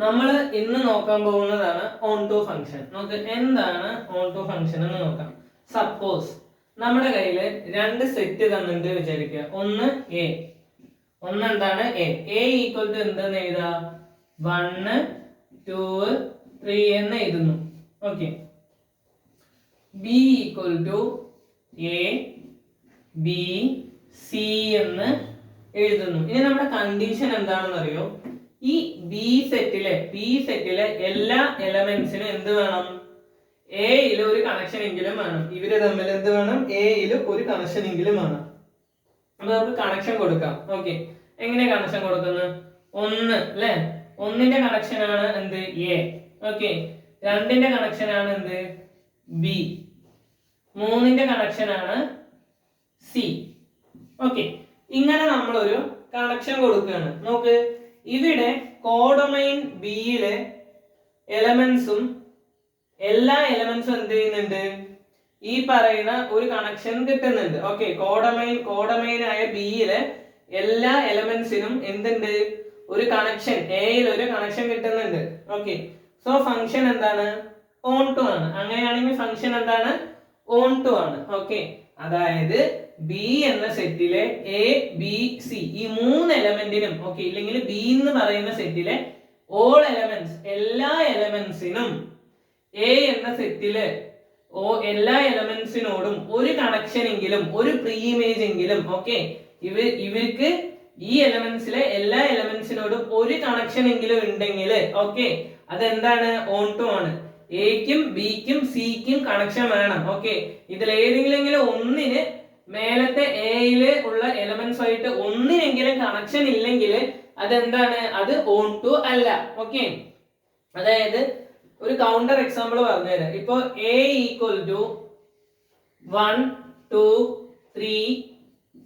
നമ്മൾ ഇന്ന് നോക്കാൻ പോകുന്നതാണ് ഓൺ ടു ഫംഗ്ഷൻ. നമുക്ക് എന്താണ് ഓൺ ടു ഫംഗ്ഷൻ എന്ന് നോക്കാം. സപ്പോസ് നമ്മുടെ കയ്യിൽ രണ്ട് സെറ്റ് തന്നിട്ട് വിചാരിക്കുക. ഒന്ന് എ, ഒന്ന് എന്താണ് എ ഈക്വൽ ടു എന്തെന്ന് എഴുതാ 1 2 3 എന്ന് എഴുതുന്നു. Okay. B equal to a b c എന്ന് എഴുതുന്നു. ഇനി നമ്മുടെ കണ്ടീഷൻ എന്താണെന്ന് അറിയോ? ഈ ബി സെറ്റിലെ എല്ലാ എലമെന്റ്സിനും എന്ത് വേണം? എയിൽ ഒരു കണക്ഷൻ എങ്കിലും വേണം. ഇവര് തമ്മിൽ എന്ത് വേണം? എയിൽ ഒരു കണക്ഷൻ എങ്കിലും വേണം. അപ്പൊ നമുക്ക് കണക്ഷൻ കൊടുക്കാം. ഓക്കെ. എങ്ങനെ കണക്ഷൻ കൊടുക്കുന്നത്? 1 അല്ലെ, 1ന്റെ കണക്ഷൻ ആണ് എന്ത്? എ. ഓക്കെ. 2ന്റെ കണക്ഷൻ ആണ് എന്ത്? ബി. 3ന്റെ കണക്ഷൻ ആണ് സി. ഓക്കെ. ഇങ്ങനെ നമ്മളൊരു കണക്ഷൻ കൊടുക്കുകയാണ്. നോക്ക്, ഇവിടെ കോഡൊമൈൻ ബിയിലെ എലമെന്റ്സും എല്ലാ എലമെന്റ്സും എന്ത് ചെയ്യുന്നുണ്ട്? ഈ പറയുന്ന ഒരു കണക്ഷൻ കിട്ടുന്നുണ്ട്. ഓക്കെ. കോഡൊമൈൻ ആയ ബിയിലെ എല്ലാ എലമെന്റ്സിനും എന്തുണ്ട്? ഒരു കണക്ഷൻ, എയിൽ ഒരു കണക്ഷൻ കിട്ടുന്നുണ്ട്. ഓക്കെ. സോ ഫംഗ്ഷൻ എന്താണ്? ഓൺ ടു ആണ്. അങ്ങനെയാണെങ്കിൽ ഫംഗ്ഷൻ എന്താണ്? ഓൺ ടു ആണ്. ഓക്കെ. അതായത് ബി എന്ന സെറ്റിലെ എ ബി സി ഈ 3 എലമെന്റിനും, ഓക്കെ, ഇല്ലെങ്കിൽ ബി എന്ന് പറയുന്ന സെറ്റിലെ ഓൾ എലമെന്റ്സ് എല്ലാ എലമെന്റ്സിനും എ എന്ന സെറ്റിലെ എല്ലാ എലമെന്റ്സിനോടും ഒരു കണക്ഷൻ എങ്കിലും, ഒരു പ്രീ ഇമേജ് എങ്കിലും, ഓക്കെ, ഇവർക്ക് ഈ എലമെന്റ്സിലെ എല്ലാ എലമെന്റ്സിനോടും ഒരു കണക്ഷൻ എങ്കിലും ഉണ്ടെങ്കിൽ, ഓക്കെ, അതെന്താണ്? ഓൺ ടു ആണ്. എക്കും ബിക്കും സിക്കും കണക്ഷൻ വേണം. ഓക്കെ. ഇതിൽ ഏതെങ്കിലും ഒന്നിന് മേലത്തെ എയില് ഉള്ള എലമെന്റ്സ് ആയിട്ട് ഒന്നിനെങ്കിലും കണക്ഷൻ ഇല്ലെങ്കിൽ അതെന്താണ്? അത് ഓൺ ടു അല്ല. ഓക്കെ. അതായത് ഒരു കൗണ്ടർ എക്സാമ്പിൾ പറഞ്ഞുതരാം. ഇപ്പൊ എ ഈക്വൽ ടു 1 2 3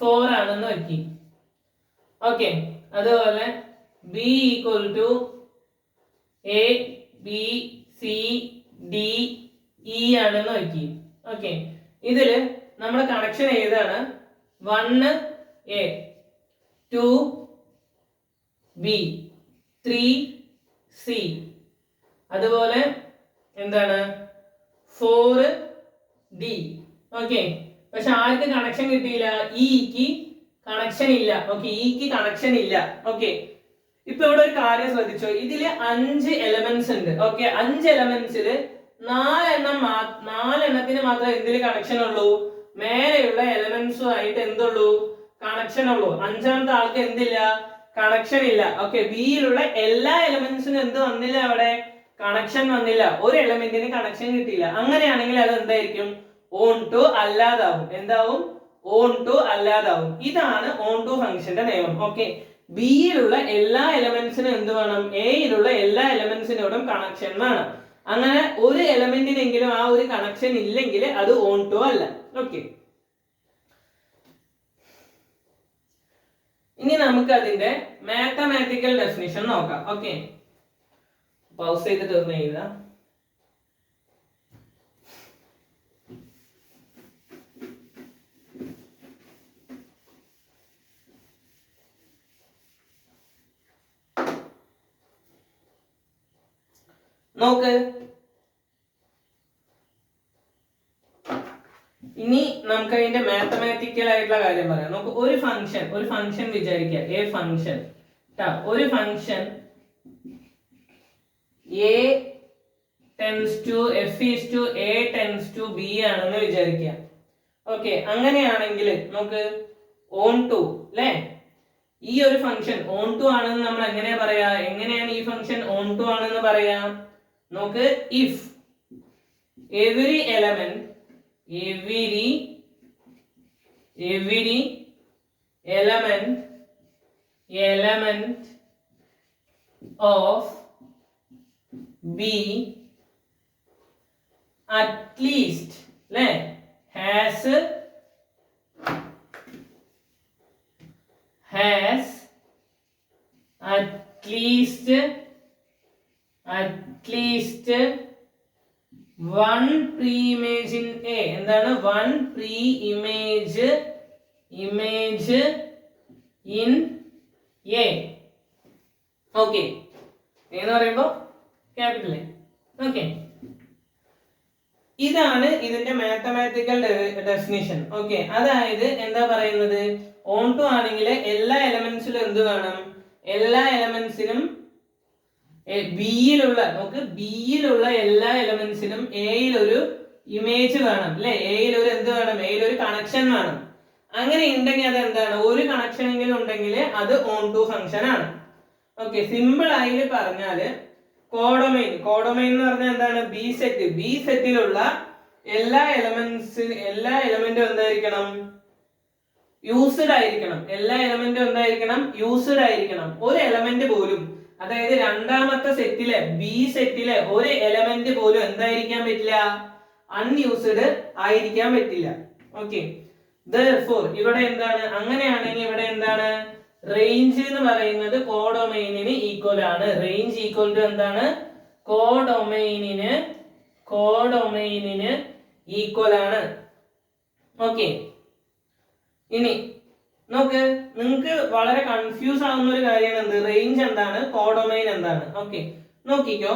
4 ആണെന്ന് വെക്കി. ഓക്കെ. അതുപോലെ b equal to a b c d e ആണെന്ന് വെക്കി. ഓക്കെ. ഇതില് നമ്മുടെ കണക്ഷൻ ഏതാണ്? 1 എ 2 ബി 3 സി, അതുപോലെ എന്താണ് 4 ഡി. ഓക്കെ. പക്ഷെ ആർക്ക് കണക്ഷൻ കിട്ടിയില്ല? ഇക്ക് കണക്ഷൻ ഇല്ല. ഓക്കെ. ഇക്ക് കണക്ഷൻ ഇല്ല. ഓക്കെ. ഇപ്പൊ ഇവിടെ ഒരു കാര്യം ശ്രദ്ധിച്ചോ, ഇതില് 5 എലമെന്റ്സ് ഉണ്ട്. ഓക്കെ. 5 എലമെന്റ്സില് 4 എണ്ണത്തിന് മാത്രമേ എന്തില് കണക്ഷൻ ഉള്ളൂ? മേലെയുള്ള എലമെന്റ്സുമായിട്ട് എന്തുള്ളൂ? കണക്ഷൻ ഉള്ളൂ. 5ാമത്തെ ആൾക്ക് എന്തില്ല? കണക്ഷൻ ഇല്ല. ഓക്കെ. ബിയിലുള്ള എല്ലാ എലമെന്റ്സിനും എന്ത് വന്നില്ല? അവിടെ കണക്ഷൻ വന്നില്ല. ഒരു എലമെന്റിന് കണക്ഷൻ കിട്ടിയില്ല. അങ്ങനെയാണെങ്കിൽ അത് എന്തായിരിക്കും? ഓൺ ടു അല്ലാതാവും. എന്താവും? ഓൺ ടു അല്ലാതാവും. ഇതാണ് ഓൺ ടു ഫംഗ്ഷന്റെ നിയമം. ഓക്കെ. ബിയിലുള്ള എല്ലാ എലമെന്റ്സിനും എന്ത് വേണം? എയിലുള്ള എല്ലാ എലമെന്റ്സിനോടും കണക്ഷൻ വേണം. അങ്ങനെ ഒരു എലമെന്റിനെങ്കിലും ആ ഒരു കണക്ഷൻ ഇല്ലെങ്കിൽ അത് ഓൺ ടു അല്ല. ഓക്കെ. ഇനി നമുക്ക് അതിന്റെ മാത്തമാറ്റിക്കൽ ഡെഫിനിഷൻ നോക്കാം. ഓക്കെ. പൗസ് ചെയ്തിട്ട് ഒന്ന് എഴുതാം. നോക്ക്, ഇനി നമുക്ക് അതിന്റെ മാത്തമാറ്റിക്കൽ ആയിട്ടുള്ള കാര്യം പറയാം. നമുക്ക് ഒരു ഫംഗ്ഷൻ വിചാരിക്കുക. എ ഫംഗ്ഷൻ, ഒരു function a tends to f is to a tends to b ആണെന്ന് വിചാരിക്കുക. ഓക്കെ. അങ്ങനെയാണെങ്കിൽ നമുക്ക് ഓൺ ടു അല്ലേ, ഈ ഒരു ഫംഗ്ഷൻ ഓൺ ടു ആണെന്ന് നമ്മൾ എങ്ങനെയാ പറയാ? എങ്ങനെയാണ് ഈ ഫംഗ്ഷൻ ഓൺ ടു ആണെന്ന് പറയാ? നോക്ക്, if every element of B at least has at least one pre-image in A. എന്താണ്? one pre-image in A. Okay. എന്ന് പറയുമ്പോൾ ക്യാപിറ്റൽ എ. ഓക്കെ, ഇതാണ് ഇതിന്റെ മാത്തമാറ്റിക്കൽ ഡെഫിനിഷൻ. ഓക്കെ, അതായത് എന്താ പറയുന്നത്, ഓൺ ടു ആണെങ്കിൽ എല്ലാ എലമെന്റ്സിലും എന്ത് വേണം, എല്ലാ എലമെന്റ്സിനും ബിയിലുള്ള, നമുക്ക് ബിയിലുള്ള എല്ലാ എലമെന്റ്സിനും എയിൽ ഒരു ഇമേജ് വേണം അല്ലെ, എയിൽ ഒരു എന്ത് വേണം, എയിൽ ഒരു കണക്ഷൻ വേണം. അങ്ങനെ ഉണ്ടെങ്കിൽ അത് എന്താണ്, ഒരു കണക്ഷൻ എങ്കിലും ഉണ്ടെങ്കിൽ അത് ഓൺ ടു ഫംഗ്ഷൻ ആണ്. ഓക്കെ, സിമ്പിൾ ആയി പറഞ്ഞാല് കോഡൊമൈൻ എന്ന് പറഞ്ഞാൽ എന്താണ്, ബി സെറ്റിലുള്ള എല്ലാ എലമെന്റും എന്തായിരിക്കണം, യൂസ്ഡ് ആയിരിക്കണം. എല്ലാ എലമെന്റും എന്തായിരിക്കണം, യൂസ്ഡ് ആയിരിക്കണം. ഒരു എലമെന്റ് പോലും, അതായത് രണ്ടാമത്തെ സെറ്റിലെ ബി സെറ്റിലെ ഒരു എലമെന്റ് പോലും എന്തായിരിക്കാൻ പറ്റില്ല, അൺയൂസ്ഡ് ആയിരിക്കാൻ പറ്റില്ല. ഓക്കെ, therefore ഇവിടെ എന്താണ്, അങ്ങനെയാണെങ്കിൽ ഇവിടെ എന്താണ്, റേഞ്ച് എന്ന് പറയുന്നത് കോഡൊമൈനിന് ഈക്വൽ ആണ്. റേഞ്ച് ഈക്വൽ ടു എന്താണ്, കോഡൊമൈനിന് ഈക്വൽ ആണ്. ഓക്കെ, ഇനി നോക്ക്, നിങ്ങൾക്ക് വളരെ കൺഫ്യൂസ് ആവുന്ന ഒരു കാര്യമാണ് എന്ത്, റേഞ്ച് എന്താണ്, കോഡൊമൈൻ എന്താണ്. ഓക്കെ, നോക്കിക്കോ,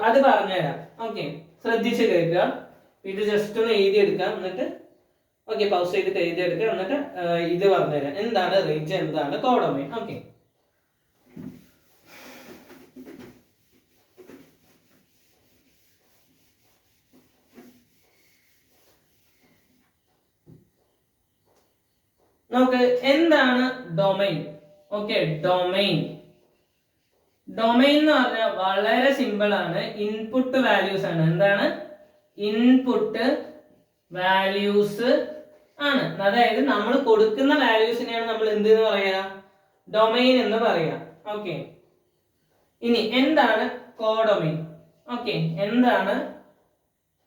അത് പറഞ്ഞുതരാം. ഓക്കെ, ശ്രദ്ധിച്ച് കേൾക്കുക. ഇത് ജസ്റ്റ് ഒന്ന് എഴുതിയെടുക്കാം, എന്നിട്ട് ഓക്കെ പൗസ് ചെയ്തിട്ട് എഴുതിയെടുക്കുക, എന്നിട്ട് ഇത് പറഞ്ഞുതരാം എന്താണ് റേഞ്ച്, എന്താണ് കോഡൊമൈൻ. ഓക്കെ, നോക്ക്, എന്താണ് ഡൊമൈൻ. ഓക്കെ, ഡൊമൈൻ എന്ന് പറഞ്ഞാൽ വളരെ സിമ്പിൾ ആണ്, ഇൻപുട്ട് വാല്യൂസ് ആണ്. എന്താണ്, ഇൻപുട്ട് വാല്യൂസ് ആണ്. അതായത് നമ്മൾ കൊടുക്കുന്ന വാല്യൂസിനെയാണ് നമ്മൾ എന്ത് എന്ന് പറയാ, ഡൊമൈൻ എന്ന് പറയാ. ഓക്കെ, ഇനി എന്താണ് കോഡൊമൈൻ. ഓക്കെ, എന്താണ്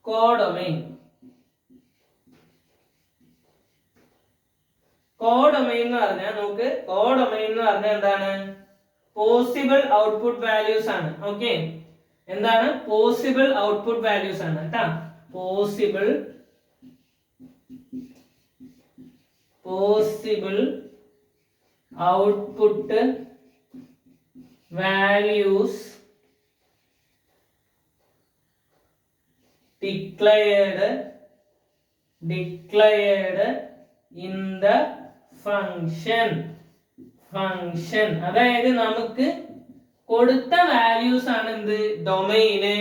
കോഡൊമൈൻ. കോഡൊമൈൻ എന്ന് പറഞ്ഞാൽ നോക്ക്, കോഡൊമൈൻ എന്ന് പറഞ്ഞാൽ എന്താണ്, പോസിബിൾ ഔട്ട്പുട്ട് വാല്യൂസ് ആണ്. ഓക്കെ, എന്താണ്, പോസിബിൾ ഔട്ട്പുട്ട് വാല്യൂസ് ആണ് കേട്ടാ. Possible output values declared in the function. അതായത് നമുക്ക് കൊടുത്ത വാല്യൂസ് ആണ് എന്ത്, ഡൊമൈന്.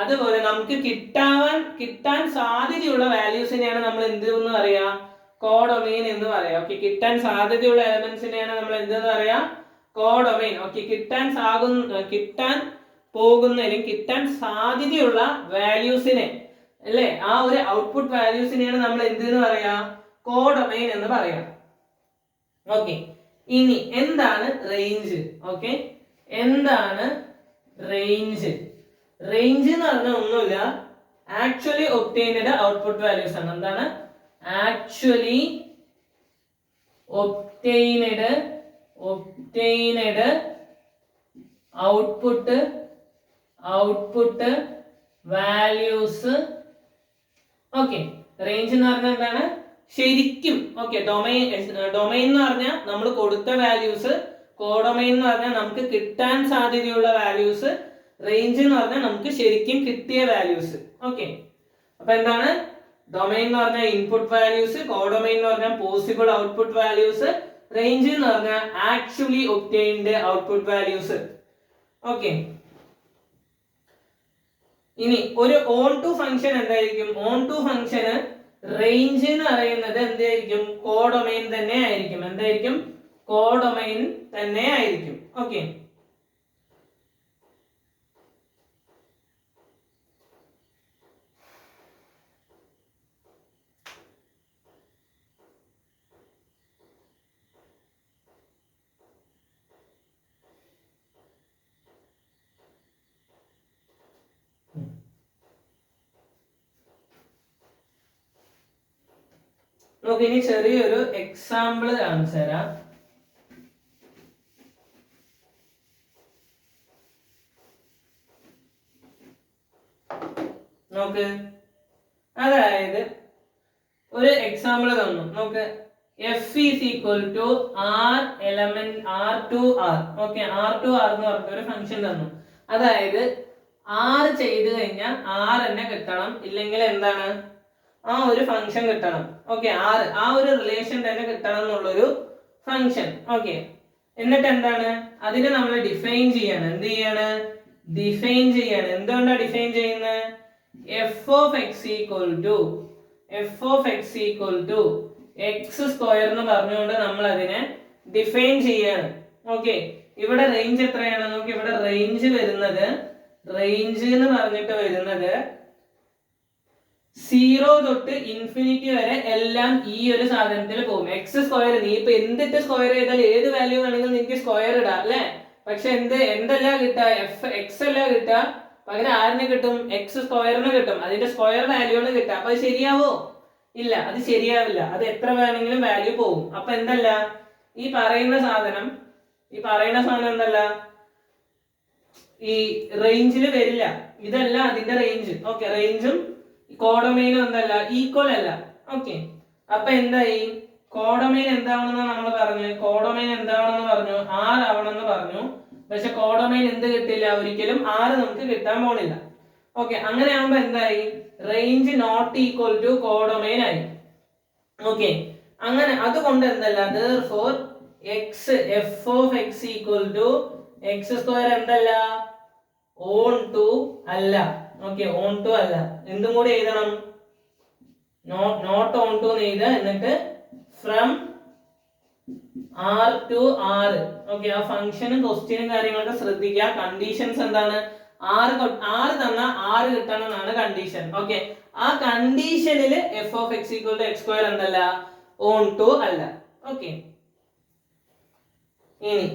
അതുപോലെ നമുക്ക് കിട്ടാൻ സാധ്യതയുള്ള വാല്യൂസിനെയാണ് നമ്മൾ എന്ത് എന്ന് പറയാ, കോഡൊമൈൻ എന്ന് പറയാം. ഓക്കെ, കിട്ടാൻ സാധ്യതയുള്ള എലമെന്റ്സിനെയാണ് നമ്മൾ എന്തെന്ന് പറയാ, കോഡൊമൈൻ. ഓക്കെ, കിട്ടാൻ പോകുന്ന അല്ലെങ്കിൽ കിട്ടാൻ സാധ്യതയുള്ള വാല്യൂസിനെ അല്ലെ, ആ ഒരു ഔട്ട്പുട്ട് വാല്യൂസിനെയാണ് നമ്മൾ എന്തെന്ന് പറയാ, കോഡൊമൈൻ എന്ന് പറയാം. ഓക്കെ, ഇനി എന്താണ് റേഞ്ച്. ഓക്കെ, എന്താണ് റേഞ്ച്. റേഞ്ച് എന്ന് പറഞ്ഞാൽ ഒന്നുമില്ല, ആക്ച്വലി ഒബ്റ്റൈൻഡ് ഔട്ട്പുട്ട് വാല്യൂസ് ആണ്. എന്താണ്, actually obtained output values. Okay, range എന്ന് പറഞ്ഞാൽ എന്താണ്, ശരിക്കും. ഓക്കെ, ഡൊമൈൻ എന്ന് പറഞ്ഞാൽ നമ്മൾ കൊടുത്ത വാല്യൂസ്, കോഡൊമൈൻ എന്ന് പറഞ്ഞാൽ നമുക്ക് കിട്ടാൻ സാധ്യതയുള്ള വാല്യൂസ്, റേഞ്ച് എന്ന് പറഞ്ഞാൽ നമുക്ക് ശരിക്കും കിട്ടിയ വാല്യൂസ്. ഓക്കെ, അപ്പൊ എന്താണ്, ഡൊമൈൻ എന്ന് പറഞ്ഞാൽ ഇൻപുട്ട് വാല്യൂസ്, കോഡൊമൈൻ എന്ന് പറഞ്ഞാൽ പോസിബിൾ ഔട്ട്പുട്ട് വാല്യൂസ്, റേഞ്ച് എന്ന് പറഞ്ഞാൽ actually obtained output values. Okay, ഇനി ഒരു ഓൺ ടു ഫംഗ്ഷൻ എന്തായിരിക്കും, ഓൺ ടു ഫംഗ്ഷന് റേഞ്ച് എന്ന് പറയുന്നത് എന്തായിരിക്കും, കോഡൊമൈൻ തന്നെ ആയിരിക്കും. എന്തായിരിക്കും, കോഡൊമൈൻ തന്നെ ആയിരിക്കും. ഓക്കെ, നമുക്ക് ഇനി ചെറിയൊരു എക്സാമ്പിൾ കാണിച്ചു തരാം. നോക്ക്, അതായത് ഒരു എക്സാമ്പിൾ തന്നു. നോക്ക്, f is equal to r element r to r. Okay, r to r എന്ന് പറഞ്ഞ ഒരു ഫംഗ്ഷൻ തന്നു. അതായത് ആർ ചെയ്ത് കഴിഞ്ഞാൽ ആർ തന്നെ കിട്ടണം, ഇല്ലെങ്കിൽ എന്താണ് ആ ഒരു ഫംഗ്ഷൻ കിട്ടണം. ഓക്കെ, ആർ ആ ഒരു റിലേഷൻ തന്നെ കിട്ടണം എന്നുള്ളൊരു ഫംഗ്ഷൻ. ഓക്കെ, എന്നിട്ട് എന്താണ് അതിനെ നമ്മൾ ഡിഫൈൻ ചെയ്യാണ്. എന്ത് ചെയ്യാണ്? ഡിഫൈൻ ചെയ്യാണ്. എന്തുകൊണ്ടാണ് ഡിഫൈൻ ചെയ്യുന്നത്? F of x equal to x square എന്ന് പറഞ്ഞുകൊണ്ട് നമ്മൾ അതിനെ ഡിഫൈൻ ചെയ്യാണ്. ഓക്കെ, ഇവിടെ റേഞ്ച് എത്രയാണ് നോക്കി. ഇവിടെ റേഞ്ച് എന്ന് പറഞ്ഞിട്ട് വരുന്നത് 0 തൊട്ട് ഇൻഫിനിറ്റി വരെ എല്ലാം ഈ ഒരു സാധനത്തിൽ പോകും. എക്സ് സ്ക്വയർ നീ ഇപ്പൊ എന്തിട്ട് സ്ക്വയർ ചെയ്താൽ ഏത് വാല്യൂ വേണമെങ്കിലും നിങ്ങൾക്ക് സ്ക്വയർ ഇടാം അല്ലെ. പക്ഷെ എന്തല്ല കിട്ടുക? എക്സ് അല്ല കിട്ടുക, പകരം ആരിന് കിട്ടും? എക്സ് സ്ക്വയറിന് കിട്ടും. അതിന്റെ സ്ക്വയർ വാല്യൂണ് കിട്ടുക. അപ്പൊ അത് ശരിയാവോ? ഇല്ല, അത് ശരിയാവില്ല. അത് എത്ര വേണമെങ്കിലും വാല്യൂ പോകും. അപ്പൊ എന്തല്ല ഈ പറയുന്ന സാധനം എന്തല്ല ഈ റേഞ്ചിൽ വരില്ല. ഇതല്ല അതിന്റെ റേഞ്ച്. ഓക്കെ, റേഞ്ചും കോഡൊമൈനും എന്തല്ല ഈക്വൽ അല്ല. ഓക്കെ, അപ്പൊ എന്തായി? കോഡൊമൈൻ എന്താണെന്ന് നമ്മൾ പറഞ്ഞു. കോഡൊമൈൻ എന്താണെന്ന് പറഞ്ഞു? ആർ ആവണമെന്ന് പറഞ്ഞു. പക്ഷെ കോഡൊമൈൻ എന്ത് കിട്ടില്ല? ഒരിക്കലും ആറ് നമുക്ക് കിട്ടാൻ പോണില്ല. ഓക്കെ, അങ്ങനെ ആകുമ്പോ എന്തായി? Range not equal to codomain ആയി. ഓക്കെ, അങ്ങനെ അതുകൊണ്ട് എന്തല്ല therefore f of x equal to x square എന്തല്ല? ഓൺ ടു അല്ല. ഓക്കെ, ഓൺ ടു അല്ല. എന്തും കൂടി എഴുതണം, നോട്ട് ഓൺ ടു എഴുതുക. എന്നിട്ട് from r to r. Okay, ആ ഫംഗ്ഷനും ക്വസ്റ്റ്യനും കാര്യങ്ങളൊക്കെ ശ്രദ്ധിക്കുക. കണ്ടീഷൻസ് എന്താണ്? ആറ് തന്ന ആറ് കിട്ടണം എന്നാണ് കണ്ടീഷൻ. ഓക്കെ, ആ കണ്ടീഷനിൽ f of x equal to x square എന്തല്ല? ഓൺ ടു അല്ല. ഓക്കെ, ഇനി